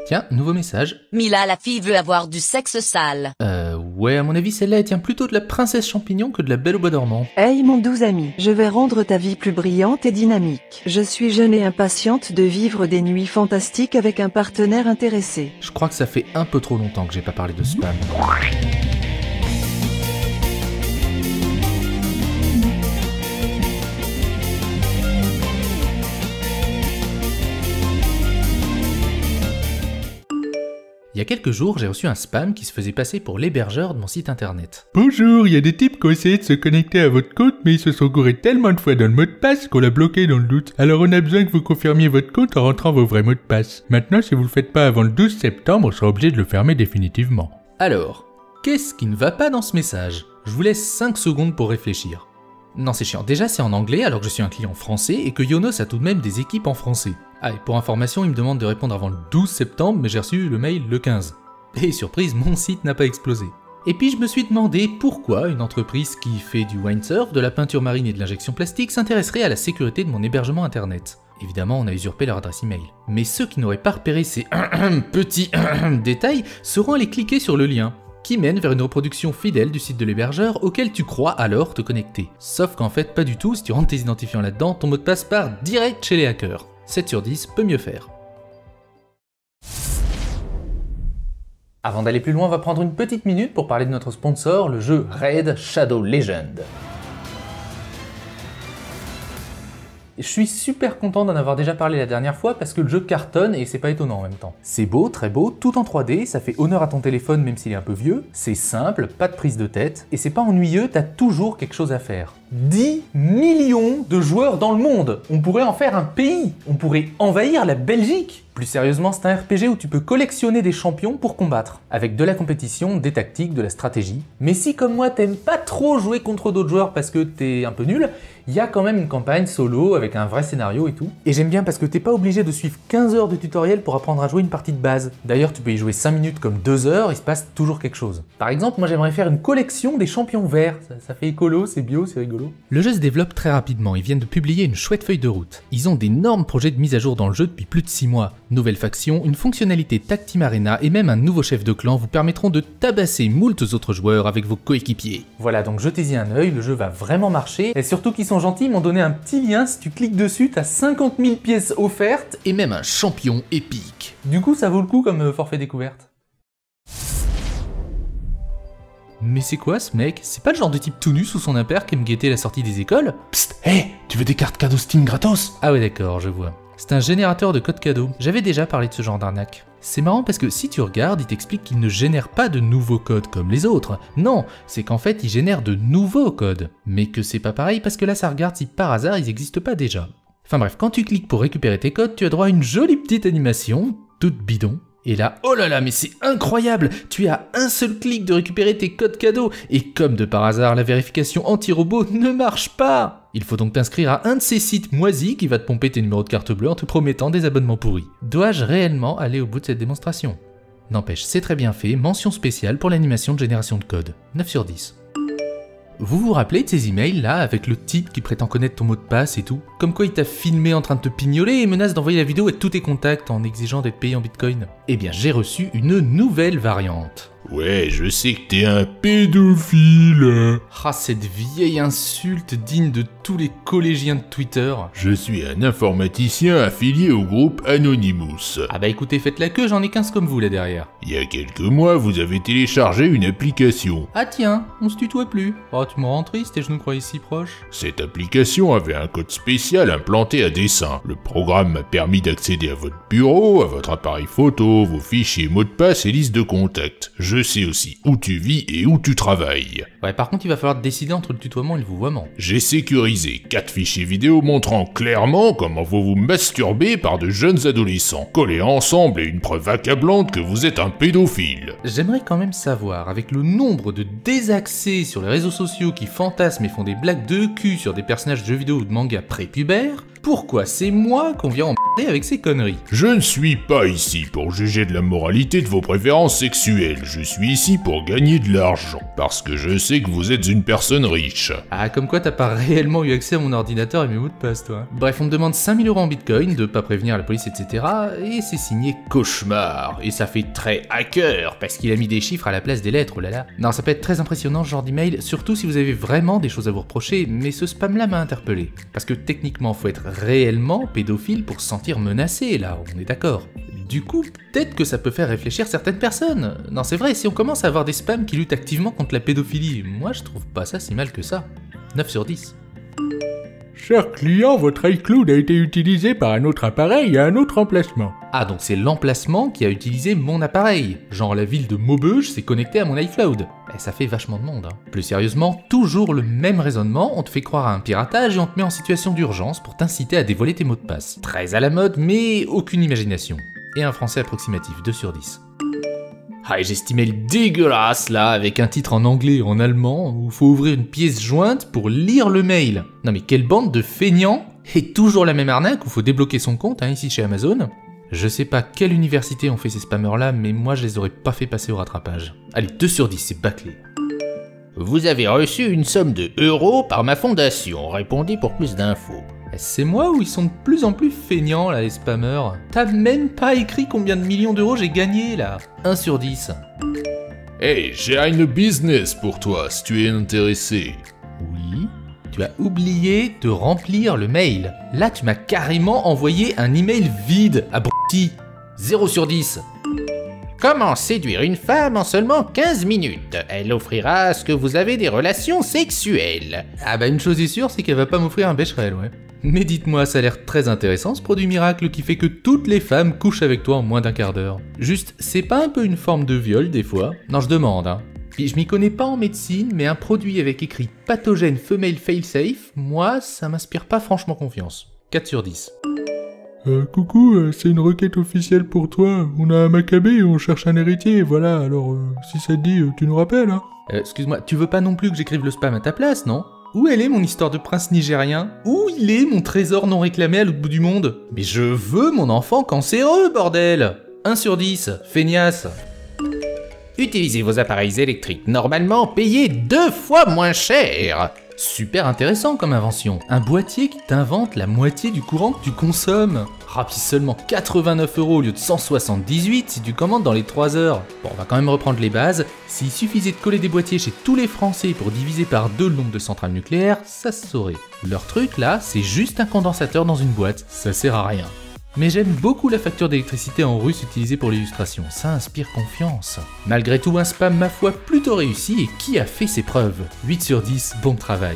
Tiens, nouveau message. Mila, la fille, veut avoir du sexe sale. Ouais, à mon avis, celle-là, elle tient plutôt de la princesse champignon que de la belle au bois dormant. Hey mon doux ami, je vais rendre ta vie plus brillante et dynamique. Je suis jeune et impatiente de vivre des nuits fantastiques avec un partenaire intéressé. Je crois que ça fait un peu trop longtemps que j'ai pas parlé de spam. Il y a quelques jours, j'ai reçu un spam qui se faisait passer pour l'hébergeur de mon site internet. Bonjour, il y a des types qui ont essayé de se connecter à votre compte, mais ils se sont gourés tellement de fois dans le mot de passe qu'on l'a bloqué dans le doute. Alors on a besoin que vous confirmiez votre compte en rentrant vos vrais mots de passe. Maintenant, si vous le faites pas avant le 12 septembre, on sera obligé de le fermer définitivement. Alors, qu'est-ce qui ne va pas dans ce message? Je vous laisse 5 secondes pour réfléchir. Non, c'est chiant. Déjà, c'est en anglais alors que je suis un client français et que Yonos a tout de même des équipes en français. Ah, et pour information, il me demande de répondre avant le 12 septembre, mais j'ai reçu le mail le 15. Et surprise, mon site n'a pas explosé. Et puis je me suis demandé pourquoi une entreprise qui fait du windsurf, de la peinture marine et de l'injection plastique s'intéresserait à la sécurité de mon hébergement internet. Évidemment, on a usurpé leur adresse email. Mais ceux qui n'auraient pas repéré ces petits détails sauront aller cliquer sur le lien, qui mène vers une reproduction fidèle du site de l'hébergeur auquel tu crois alors te connecter. Sauf qu'en fait, pas du tout, si tu rentres tes identifiants là-dedans, ton mot de passe part direct chez les hackers. 7 sur 10 peut mieux faire. Avant d'aller plus loin, on va prendre une petite minute pour parler de notre sponsor, le jeu Raid Shadow Legend. Je suis super content d'en avoir déjà parlé la dernière fois parce que le jeu cartonne et c'est pas étonnant en même temps. C'est beau, très beau, tout en 3D, ça fait honneur à ton téléphone même s'il est un peu vieux, c'est simple, pas de prise de tête, et c'est pas ennuyeux, t'as toujours quelque chose à faire. 10 millions de joueurs dans le monde! On pourrait en faire un pays! On pourrait envahir la Belgique! Plus sérieusement, c'est un RPG où tu peux collectionner des champions pour combattre, avec de la compétition, des tactiques, de la stratégie. Mais si comme moi t'aimes pas trop jouer contre d'autres joueurs parce que t'es un peu nul, il y a quand même une campagne solo avec un vrai scénario et tout. Et j'aime bien parce que t'es pas obligé de suivre 15 heures de tutoriel pour apprendre à jouer une partie de base. D'ailleurs, tu peux y jouer 5 minutes comme 2 heures, il se passe toujours quelque chose. Par exemple, moi j'aimerais faire une collection des champions verts. Ça fait écolo, c'est bio, c'est rigolo. Le jeu se développe très rapidement, ils viennent de publier une chouette feuille de route. Ils ont d'énormes projets de mise à jour dans le jeu depuis plus de 6 mois. Nouvelle faction, une fonctionnalité Tag Team Arena et même un nouveau chef de clan vous permettront de tabasser moultes autres joueurs avec vos coéquipiers. Voilà, donc jetez-y un œil, le jeu va vraiment marcher. Et surtout qu'ils sont gentils, ils m'ont donné un petit lien, si tu cliques dessus, t'as 50 000 pièces offertes et même un champion épique. Du coup, ça vaut le coup comme forfait découverte. Mais c'est quoi ce mec? C'est pas le genre de type tout nu sous son impair qui aime guetter la sortie des écoles? Psst, hey, tu veux des cartes cadeaux Steam gratos? Ah ouais d'accord, je vois. C'est un générateur de codes cadeaux. J'avais déjà parlé de ce genre d'arnaque. C'est marrant parce que si tu regardes, il t'explique qu'il ne génère pas de nouveaux codes comme les autres. Non, c'est qu'en fait, il génère de nouveaux codes. Mais que c'est pas pareil parce que là, ça regarde si par hasard, ils n'existent pas déjà. Enfin bref, quand tu cliques pour récupérer tes codes, tu as droit à une jolie petite animation, toute bidon. Et là, oh là là, mais c'est incroyable! Tu as un seul clic de récupérer tes codes cadeaux, et comme de par hasard, la vérification anti-robot ne marche pas! Il faut donc t'inscrire à un de ces sites moisis qui va te pomper tes numéros de carte bleue en te promettant des abonnements pourris. Dois-je réellement aller au bout de cette démonstration? N'empêche, c'est très bien fait, mention spéciale pour l'animation de génération de code. 9 sur 10. Vous vous rappelez de ces emails là, avec le type qui prétend connaître ton mot de passe et tout? Comme quoi il t'a filmé en train de te pignoler et menace d'envoyer la vidéo à tous tes contacts en exigeant d'être payé en bitcoin? Eh bien j'ai reçu une nouvelle variante. Ouais, je sais que t'es un pédophile. Ah, cette vieille insulte digne de tous les collégiens de Twitter. Je suis un informaticien affilié au groupe Anonymous. Ah bah écoutez, faites la queue, j'en ai 15 comme vous là derrière. Il y a quelques mois, vous avez téléchargé une application. Ah tiens, on se tutoie plus. Oh, tu me rends triste et je nous croyais si proches. Cette application avait un code spécial implanté à dessein. Le programme m'a permis d'accéder à votre bureau, à votre appareil photo, vos fichiers mots de passe et liste de contacts. Je sais aussi où tu vis et où tu travailles. Ouais, par contre, il va falloir décider entre le tutoiement et le vouvoiement. J'ai sécurisé 4 fichiers vidéo montrant clairement comment vous vous masturbez par de jeunes adolescents. Collés ensemble et une preuve accablante que vous êtes un pédophile. J'aimerais quand même savoir, avec le nombre de désaxés sur les réseaux sociaux qui fantasment et font des blagues de cul sur des personnages de jeux vidéo ou de manga prépubères, pourquoi c'est moi qu'on vient emmerder avec ces conneries? Je ne suis pas ici pour juger de la moralité de vos préférences sexuelles, je suis ici pour gagner de l'argent, parce que je sais que vous êtes une personne riche. Ah, comme quoi t'as pas réellement eu accès à mon ordinateur et mes mots de passe, toi. Bref, on me demande 5000 € en bitcoin, de pas prévenir la police, etc. Et c'est signé Cauchemar. Et ça fait très hacker, parce qu'il a mis des chiffres à la place des lettres, oh là là. Non, ça peut être très impressionnant ce genre d'email, surtout si vous avez vraiment des choses à vous reprocher, mais ce spam-là m'a interpellé. Parce que techniquement, faut être réellement pédophile pour se sentir menacé, là, on est d'accord. Du coup, peut-être que ça peut faire réfléchir certaines personnes. Non, c'est vrai, si on commence à avoir des spams qui luttent activement contre la pédophilie, moi je trouve pas ça si mal que ça. 9 sur 10. Cher client, votre iCloud a été utilisé par un autre appareil à un autre emplacement. Ah, donc c'est l'emplacement qui a utilisé mon appareil. Genre la ville de Maubeuge s'est connectée à mon iCloud. Et ça fait vachement de monde, hein. Plus sérieusement, toujours le même raisonnement, on te fait croire à un piratage et on te met en situation d'urgence pour t'inciter à dévoiler tes mots de passe. Très à la mode, mais aucune imagination. Et un français approximatif, 2 sur 10. Ah, et j'ai cet email dégueulasse là, avec un titre en anglais et en allemand, où faut ouvrir une pièce jointe pour lire le mail. Non mais quelle bande de feignants! Et toujours la même arnaque où faut débloquer son compte, hein, ici chez Amazon. Je sais pas quelle université ont fait ces spammers là, mais moi je les aurais pas fait passer au rattrapage. Allez, 2 sur 10, c'est bâclé. Vous avez reçu une somme de € par ma fondation, répondez pour plus d'infos. C'est moi ou ils sont de plus en plus feignants là les spammers? T'as même pas écrit combien de millions d'euros j'ai gagné là? 1 sur 10. Hey, j'ai une business pour toi si tu es intéressé. Oui? Tu as oublié de remplir le mail. Là tu m'as carrément envoyé un email vide, abruti. 0 sur 10. Comment séduire une femme en seulement 15 minutes? Elle offrira à ce que vous avez des relations sexuelles. Ah bah une chose est sûre, c'est qu'elle va pas m'offrir un Becherel, ouais. Mais dites-moi, ça a l'air très intéressant ce produit miracle qui fait que toutes les femmes couchent avec toi en moins d'un quart d'heure. Juste, c'est pas un peu une forme de viol des fois? Non, je demande, hein. Puis je m'y connais pas en médecine, mais un produit avec écrit pathogène femelle failsafe, moi, ça m'inspire pas franchement confiance. 4 sur 10. Coucou, c'est une requête officielle pour toi. On a un Maccabée et on cherche un héritier, voilà, alors si ça te dit, tu nous rappelles, hein? Excuse-moi, tu veux pas non plus que j'écrive le spam à ta place, non? Où elle est mon histoire de prince nigérien? Où il est mon trésor non réclamé à l'autre bout du monde? Mais je veux mon enfant cancéreux, bordel! 1 sur 10, feignasse. Utilisez vos appareils électriques normalement, payez 2 fois moins cher. Super intéressant comme invention. Un boîtier qui t'invente la moitié du courant que tu consommes. Ah, puis seulement 89 € au lieu de 178 si tu commandes dans les 3 heures. Bon, on va quand même reprendre les bases. S'il suffisait de coller des boîtiers chez tous les Français pour diviser par 2 le nombre de centrales nucléaires, ça se saurait. Leur truc là, c'est juste un condensateur dans une boîte. Ça sert à rien. Mais j'aime beaucoup la facture d'électricité en russe utilisée pour l'illustration, ça inspire confiance. Malgré tout, un spam ma foi plutôt réussi et qui a fait ses preuves. 8 sur 10, bon travail.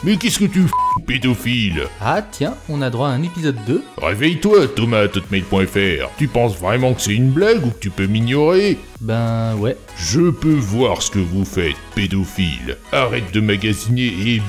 Mais qu'est-ce que tu fous, pédophile? Ah tiens, on a droit à un épisode 2. Réveille-toi, Thomas@hotmail.fr. Tu penses vraiment que c'est une blague ou que tu peux m'ignorer? Ben ouais. Je peux voir ce que vous faites, pédophile. Arrête de magasiner et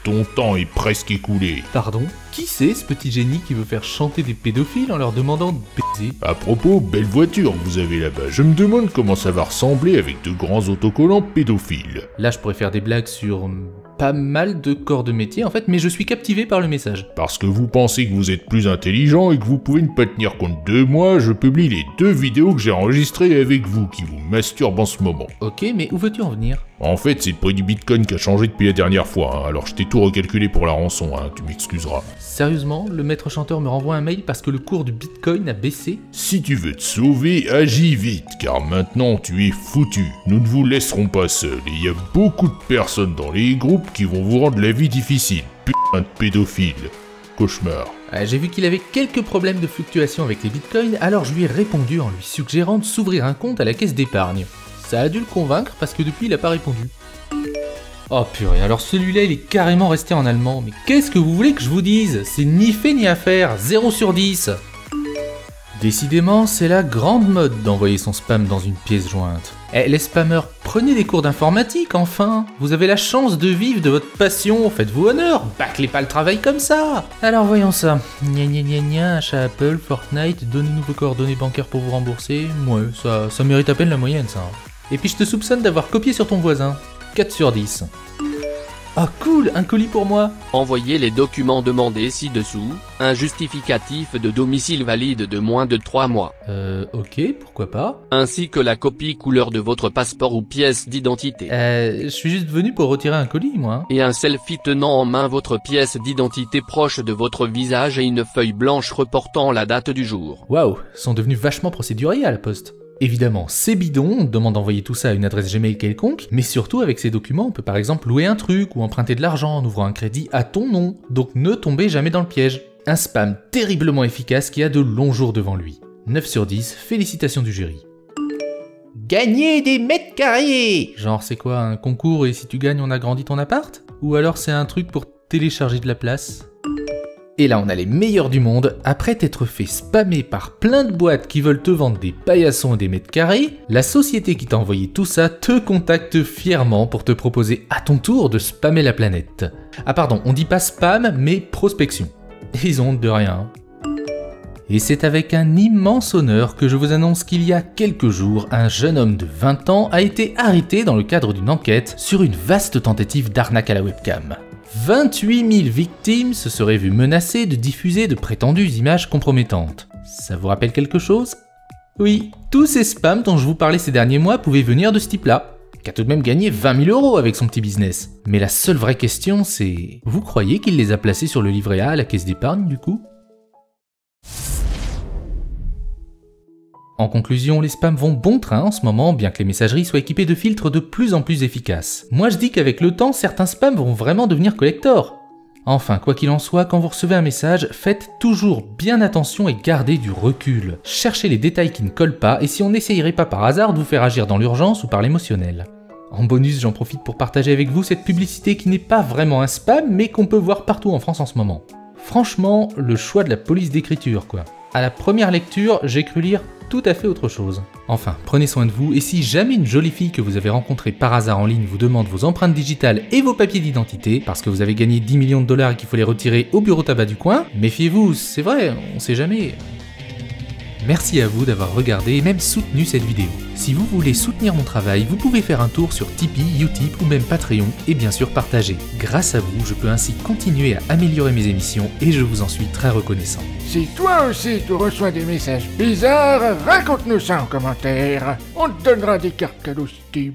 ton temps est presque écoulé. Pardon? Qui c'est ce petit génie qui veut faire chanter des pédophiles en leur demandant de baiser? À propos, belle voiture que vous avez là-bas. Je me demande comment ça va ressembler avec de grands autocollants pédophiles. Là, je pourrais faire des blagues sur pas mal de corps de métier en fait, mais je suis captivé par le message. Parce que vous pensez que vous êtes plus intelligent et que vous pouvez ne pas tenir compte de moi, je publie les 2 vidéos que j'ai enregistrées avec vous qui vous masturbent en ce moment. Ok, mais où veux-tu en venir? En fait, c'est le prix du bitcoin qui a changé depuis la dernière fois, hein. Alors je t'ai tout recalculé pour la rançon, hein. Tu m'excuseras. Sérieusement, le maître chanteur me renvoie un mail parce que le cours du bitcoin a baissé? Si tu veux te sauver, agis vite, car maintenant tu es foutu. Nous ne vous laisserons pas seuls, et il y a beaucoup de personnes dans les groupes qui vont vous rendre la vie difficile. Putain de pédophile. Cauchemar. J'ai vu qu'il avait quelques problèmes de fluctuation avec les bitcoins, alors je lui ai répondu en lui suggérant de s'ouvrir un compte à la caisse d'épargne. Ça a dû le convaincre parce que depuis il a pas répondu. Oh purée, alors celui-là il est carrément resté en allemand, mais qu'est-ce que vous voulez que je vous dise? C'est ni fait ni à faire, 0 sur 10. Décidément, c'est la grande mode d'envoyer son spam dans une pièce jointe. Eh, les spammers, prenez des cours d'informatique enfin. Vous avez la chance de vivre de votre passion, faites-vous honneur, bâclez pas le travail comme ça. Alors voyons ça. Gna gna gna gna, achat Apple, Fortnite, donnez-nous vos coordonnées bancaires pour vous rembourser. Ouais, ça mérite à peine la moyenne ça. Et puis je te soupçonne d'avoir copié sur ton voisin. 4 sur 10. Ah cool, un colis pour moi. Envoyez les documents demandés ci-dessous, un justificatif de domicile valide de moins de 3 mois, Ok, pourquoi pas. ainsi que la copie couleur de votre passeport ou pièce d'identité. Je suis juste venu pour retirer un colis, moi. Et un selfie tenant en main votre pièce d'identité proche de votre visage et une feuille blanche reportant la date du jour. Waouh, sont devenus vachement procéduriers à la poste. Évidemment, c'est bidon, on demande d'envoyer tout ça à une adresse Gmail quelconque, mais surtout avec ces documents, on peut par exemple louer un truc ou emprunter de l'argent en ouvrant un crédit à ton nom, donc ne tombez jamais dans le piège. Un spam terriblement efficace qui a de longs jours devant lui. 9 sur 10, félicitations du jury. Gagner des mètres carrés! Genre c'est quoi, un concours et si tu gagnes on agrandit ton appart? Ou alors c'est un truc pour télécharger de la place? Et là on a les meilleurs du monde, après t'être fait spammer par plein de boîtes qui veulent te vendre des paillassons et des mètres carrés, la société qui t'a envoyé tout ça te contacte fièrement pour te proposer à ton tour de spammer la planète. Ah pardon, on dit pas spam mais prospection. Ils ont honte de rien. Et c'est avec un immense honneur que je vous annonce qu'il y a quelques jours, un jeune homme de 20 ans a été arrêté dans le cadre d'une enquête sur une vaste tentative d'arnaque à la webcam. 28 000 victimes se seraient vues menacées de diffuser de prétendues images compromettantes. Ça vous rappelle quelque chose? Oui, tous ces spams dont je vous parlais ces derniers mois pouvaient venir de ce type-là, qui a tout de même gagné 20 000 € avec son petit business. Mais la seule vraie question c'est... Vous croyez qu'il les a placés sur le livret A à la caisse d'épargne du coup? En conclusion, les spams vont bon train en ce moment, bien que les messageries soient équipées de filtres de plus en plus efficaces. Moi je dis qu'avec le temps, certains spams vont vraiment devenir collector. Enfin, quoi qu'il en soit, quand vous recevez un message, faites toujours bien attention et gardez du recul. Cherchez les détails qui ne collent pas et si on n'essayerait pas par hasard de vous faire agir dans l'urgence ou par l'émotionnel. En bonus, j'en profite pour partager avec vous cette publicité qui n'est pas vraiment un spam, mais qu'on peut voir partout en France en ce moment. Franchement, le choix de la police d'écriture quoi. À la première lecture, j'ai cru lire tout à fait autre chose. Enfin, prenez soin de vous, et si jamais une jolie fille que vous avez rencontrée par hasard en ligne vous demande vos empreintes digitales et vos papiers d'identité, parce que vous avez gagné 10 millions de dollars et qu'il faut les retirer au bureau tabac du coin, méfiez-vous, c'est vrai, on sait jamais. Merci à vous d'avoir regardé et même soutenu cette vidéo. Si vous voulez soutenir mon travail, vous pouvez faire un tour sur Tipeee, Utip ou même Patreon et bien sûr partager. Grâce à vous, je peux ainsi continuer à améliorer mes émissions et je vous en suis très reconnaissant. Si toi aussi tu reçois des messages bizarres, raconte-nous ça en commentaire. On te donnera des cartes cadeaux Steam.